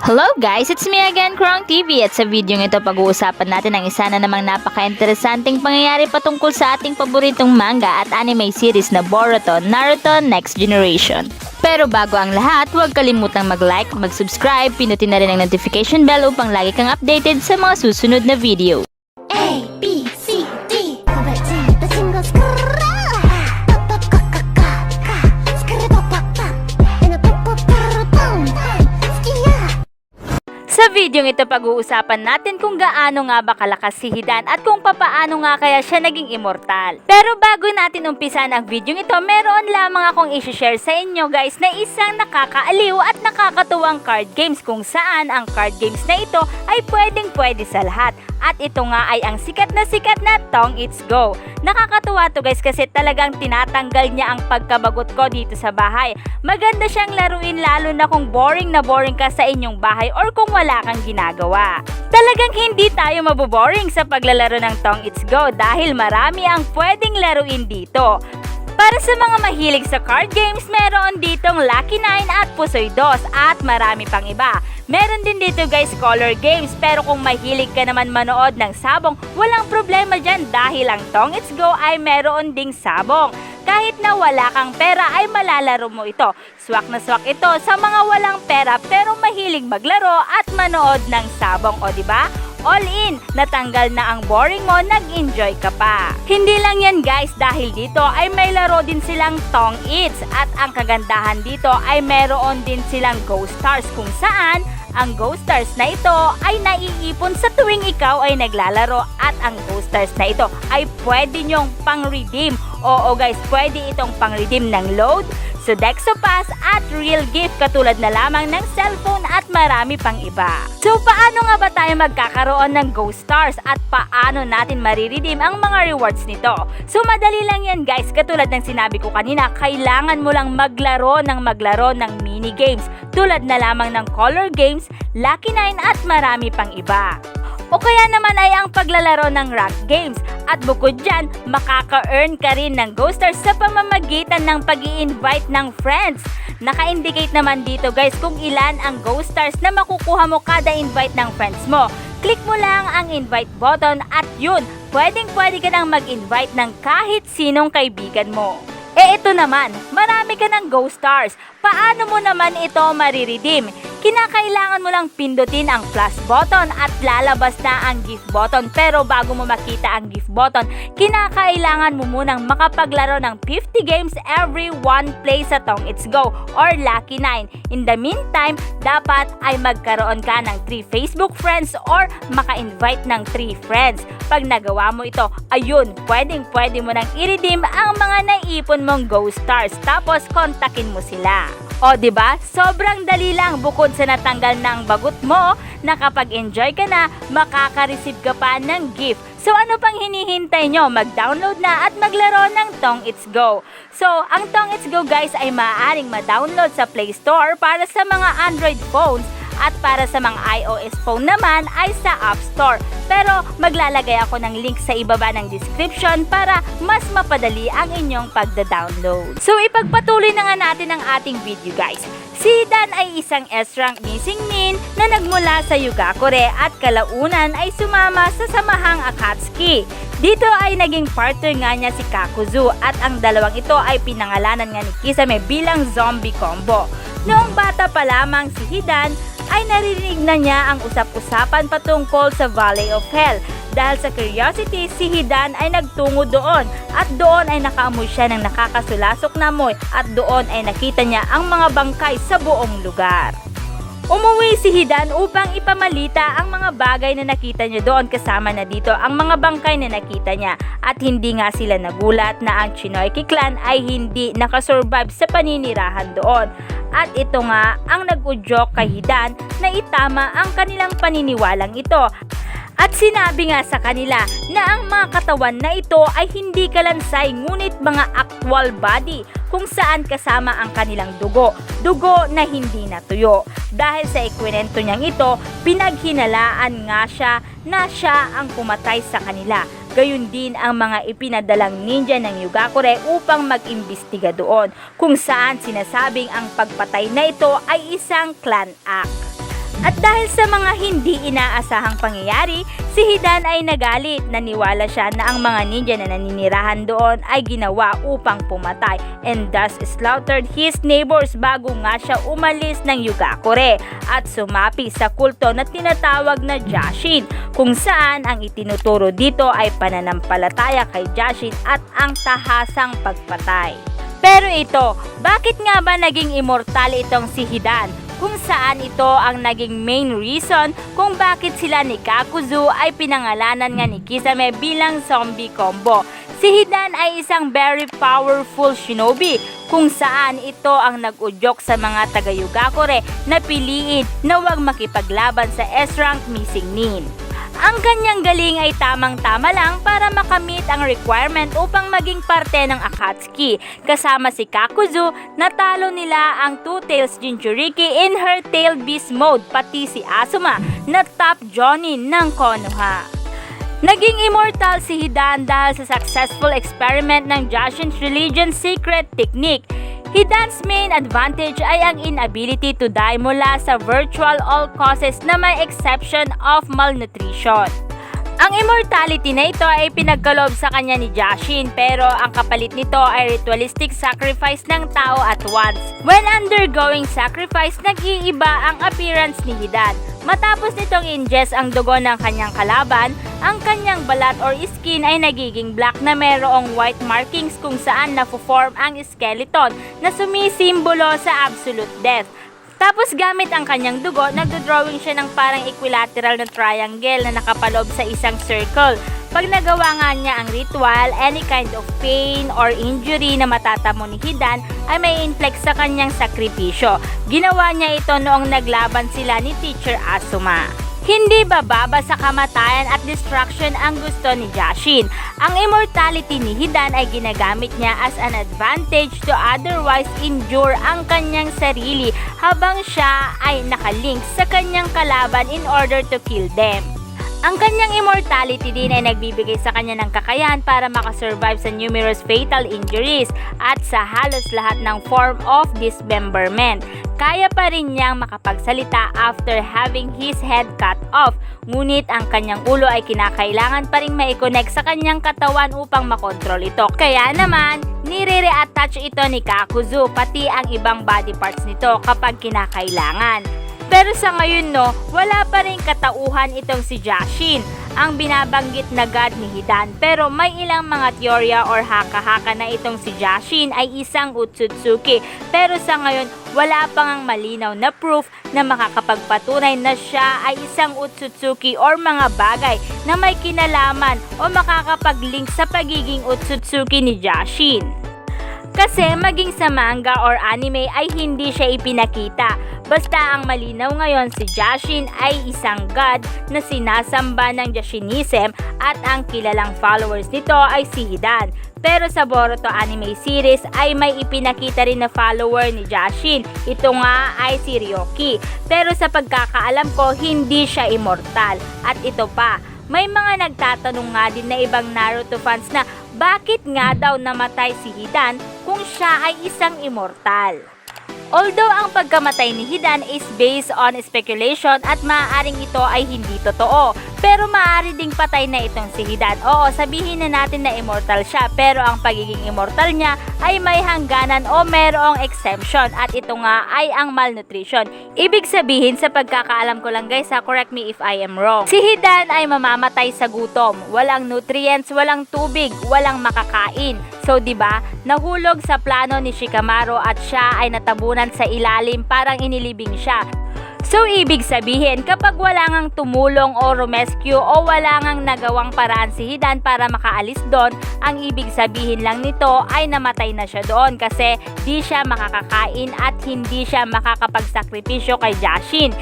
Hello guys, it's me again, Krong TV, at sa video ito pag-uusapan natin ang isa na namang napaka-interesanting pangyayari patungkol sa ating paboritong manga at anime series na Boruto, Naruto Next Generation. Pero bago ang lahat, huwag kalimutang mag-like, mag-subscribe, pinutin na rin ang notification bell upang lagi kang updated sa mga susunod na video. A, B, C, D. Sa video ito pag-uusapan natin kung gaano nga ba kalakas si Hidan at kung papaano nga kaya siya naging immortal. Pero bago natin umpisan ang video ito, meron lamang akong i-share sa inyo guys na isang nakakaaliw at nakakatuwang card games kung saan ang card games na ito ay pwede sa lahat. At ito nga ay ang sikat na Tong It's Go. Nakakatuwa to guys kasi talagang tinatanggal niya ang pagkabagot ko dito sa bahay. Maganda siyang laruin lalo na kung boring na boring ka sa inyong bahay or kung wala kang ginagawa. Talagang hindi tayo maboboring sa paglalaro ng Tong It's Go dahil marami ang pwedeng laruin dito. Para sa mga mahilig sa card games, meron ditong Lucky 9 at Pusoy 2 at marami pang iba. Meron din dito guys color games, pero kung mahilig ka naman manood ng sabong, walang problema dyan dahil ang Tong It's Go ay meron ding sabong. Kahit na wala kang pera ay malalaro mo ito. Swak na swak ito sa mga walang pera pero mahilig maglaro at manood ng sabong, o diba? All in, natanggal na ang boring mo, nag-enjoy ka pa. Hindi lang yan guys, dahil dito ay may laro din silang Tong It's at ang kagandahan dito ay meron din silang Ghost Stars kung saan ang Ghost Stars na ito ay naiipon sa tuwing ikaw ay naglalaro at ang Ghost Stars na ito ay pwede nyong pang-redeem. Oo guys, pwede itong pang-redeem ng load, Sodexo Pass at real gift katulad na lamang ng cellphone at marami pang iba. So paano nga ba tayo magkakaroon ng Ghost Stars at paano natin mariredeem ang mga rewards nito? So madali lang yan guys, katulad ng sinabi ko kanina, kailangan mo lang maglaro ng mini games tulad na lamang ng color games, Lucky 9 at marami pang iba. O kaya naman ay ang paglalaro ng rank games. At bukod dyan, makaka-earn ka rin ng Ghost Stars sa pamamagitan ng pag-i-invite ng friends. Naka-indicate naman dito guys kung ilan ang Ghost Stars na makukuha mo kada invite ng friends mo. Click mo lang ang invite button at yun, pwedeng-pwede ka nang mag-invite ng kahit sinong kaibigan mo. Ito naman, marami ka ng Ghost Stars. Paano mo naman ito mariredeem? Kinakailangan mo lang pindutin ang plus button at lalabas na ang gift button. Pero bago mo makita ang gift button, kinakailangan mo munang makapaglaro ng 50 games every one play sa Tong It's Go or Lucky 9. In the meantime, dapat ay magkaroon ka ng 3 Facebook friends or maka-invite ng 3 friends. Pag nagawa mo ito, ayun, pwede mo nang i-redeem ang mga naipon mong Ghost Stars. Tapos kontakin mo sila. O diba? Sobrang dali lang, bukod sa natanggal na ang bagot mo, nakapag-enjoy ka na, makaka-receive ka pa ng gift. So ano pang hinihintay nyo? Mag-download na at maglaro ng Tong It's Go. So ang Tong It's Go guys ay maaaring ma-download sa Play Store para sa mga Android phones at para sa mga iOS phone naman ay sa App Store. Pero maglalagay ako ng link sa ibaba ng description para mas mapadali ang inyong pagda-download. So ipagpatuloy na nga natin ang ating video guys. Si Hidan ay isang S-rank missing min na nagmula sa Yugakure at kalaunan ay sumama sa samahang Akatsuki. Dito ay naging partner nga niya si Kakuzu at ang dalawang ito ay pinangalanan nga ni Kisame bilang zombie combo. Noong bata pa lamang si Hidan ay naririnig na niya ang usap-usapan patungkol sa Valley of Hell. Dahil sa curiosity, si Hidan ay nagtungo doon at doon ay nakaamoy siya ng nakakasulasok na amoy at doon ay nakita niya ang mga bangkay sa buong lugar. Umuwi si Hidan upang ipamalita ang mga bagay na nakita niya doon, kasama na dito ang mga bangkay na nakita niya at hindi nga sila nagulat na ang Chinoyki clan ay hindi nakasurvive sa paninirahan doon. At ito nga ang nag-udyok kay Hidan na itama ang kanilang paniniwalang ito. At sinabi nga sa kanila na ang mga katawan na ito ay hindi kalansay ngunit mga actual body kung saan kasama ang kanilang dugo na hindi natuyo. Dahil sa ikwento niyang ito, pinaghinalaan nga siya na siya ang pumatay sa kanila. Gayun din ang mga ipinadalang ninja ng Yugakure upang mag-imbestiga doon, kung saan sinasabing ang pagpatay na ito ay isang clan act. At dahil sa mga hindi inaasahang pangyayari, si Hidan ay nagalit. Naniwala siya na ang mga ninja na naninirahan doon ay ginawa upang pumatay and thus slaughtered his neighbors bago nga siya umalis ng Yugakure at sumapi sa kulto na tinatawag na Jashin, kung saan ang itinuturo dito ay pananampalataya kay Jashin at ang tahasang pagpatay. Pero ito, bakit nga ba naging immortal itong si Hidan? Kung saan ito ang naging main reason kung bakit sila ni Kakuzu ay pinangalanan nga ni Kisame bilang zombie combo. Si Hidan ay isang very powerful shinobi kung saan ito ang nag-udyok sa mga taga-Yugakure na piliin na huwag makipaglaban sa S-rank Missing Nin. Ang kanyang galing ay tamang-tama lang para makamit ang requirement upang maging parte ng Akatsuki. Kasama si Kakuzu, natalo nila ang Two Tails Jinchuriki in her tail beast mode, pati si Asuma na top jonin ng Konoha. Naging immortal si Hidan dahil sa successful experiment ng Jashin's religion secret technique. Hidan's main advantage ay ang inability to die mula sa virtual all causes na may exception of malnutrition. Ang immortality na ito ay pinagkaloob sa kanya ni Jashin, pero ang kapalit nito ay ritualistic sacrifice ng tao at once. When undergoing sacrifice, nag-iiba ang appearance ni Hidan. Matapos nitong ingest ang dugo ng kanyang kalaban, ang kanyang balat or skin ay nagiging black na mayroong white markings kung saan na-form ang skeleton na sumisimbolo sa absolute death. Tapos gamit ang kanyang dugo, nagdodrawing siya ng parang equilateral na triangle na nakapaloob sa isang circle. Pag nagawa nga niya ang ritual, any kind of pain or injury na matatamo ni Hidan ay may inflict sa kanyang sakripisyo. Ginawa niya ito noong naglaban sila ni Teacher Asuma. Hindi bababa sa kamatayan at destruction ang gusto ni Jashin. Ang immortality ni Hidan ay ginagamit niya as an advantage to otherwise endure ang kanyang sarili habang siya ay nakalink sa kanyang kalaban in order to kill them. Ang kanyang immortality din ay nagbibigay sa kanya ng kakayahan para makasurvive sa numerous fatal injuries at sa halos lahat ng form of dismemberment. Kaya pa rin niyang makapagsalita after having his head cut off, ngunit ang kanyang ulo ay kinakailangan pa rin mai-connect sa kanyang katawan upang makontrol ito. Kaya naman, nire-reattach ito ni Kakuzu pati ang ibang body parts nito kapag kinakailangan. Pero sa ngayon wala pa rin katauhan itong si Jashin, ang binabanggit na god ni Hidan. Pero may ilang mga teorya or haka-haka na itong si Jashin ay isang Otsutsuki. Pero sa ngayon, wala pang ang malinaw na proof na makakapagpatunay na siya ay isang Otsutsuki or mga bagay na may kinalaman o makakapag-link sa pagiging Otsutsuki ni Jashin. Kasi maging sa manga or anime ay hindi siya ipinakita. Basta ang malinaw ngayon si Jashin ay isang god na sinasamba ng Jashinism at ang kilalang followers nito ay si Hidan. Pero sa Boruto anime series ay may ipinakita rin na follower ni Jashin. Ito nga ay si Ryoki. Pero sa pagkakaalam ko hindi siya immortal. At ito pa, may mga nagtatanong nga din na ibang Naruto fans na bakit nga daw namatay si Hidan kung siya ay isang immortal. Although ang pagkamatay ni Hidan is based on speculation at maaaring ito ay hindi totoo, pero maaari ding patay na itong si Hidan. Oo, sabihin na natin na immortal siya, pero ang pagiging immortal niya ay may hangganan o merong exemption at ito nga ay ang malnutrition. Ibig sabihin, sa pagkakaalam ko lang guys, correct me if I am wrong, si Hidan ay mamamatay sa gutom, walang nutrients, walang tubig, walang makakain. So 'di ba, nahulog sa plano ni Shikamaru at siya ay natabunan sa ilalim, parang inilibing siya. So ibig sabihin, kapag wala ngang tumulong o rescue o wala ngang nagawang paraan si Hidan para makaalis doon, ang ibig sabihin lang nito ay namatay na siya doon kasi di siya makakakain at hindi siya makakapagsakripisyo kay Jashin.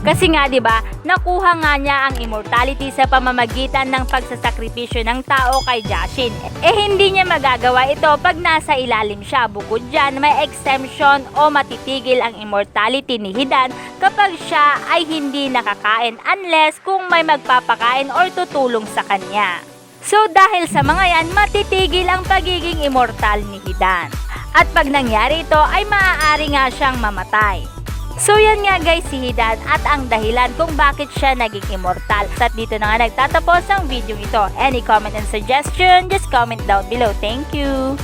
Kasi nga 'di ba, nakuha nga niya ang immortality sa pamamagitan ng pagsasakripisyo ng tao kay Jashin. Hindi niya magagawa ito pag nasa ilalim siya. Bukod diyan, may exemption o matitigil ang immortality ni Hidan kapag siya ay hindi nakakain unless kung may magpapakain or tutulong sa kanya. So dahil sa mga yan, matitigil ang pagiging immortal ni Hidan. At pag nangyari ito ay maaari nga siyang mamatay. So yan nga guys si Hidan at ang dahilan kung bakit siya naging immortal. So at dito na nga nagtatapos ang video ito. Any comment and suggestion, just comment down below. Thank you!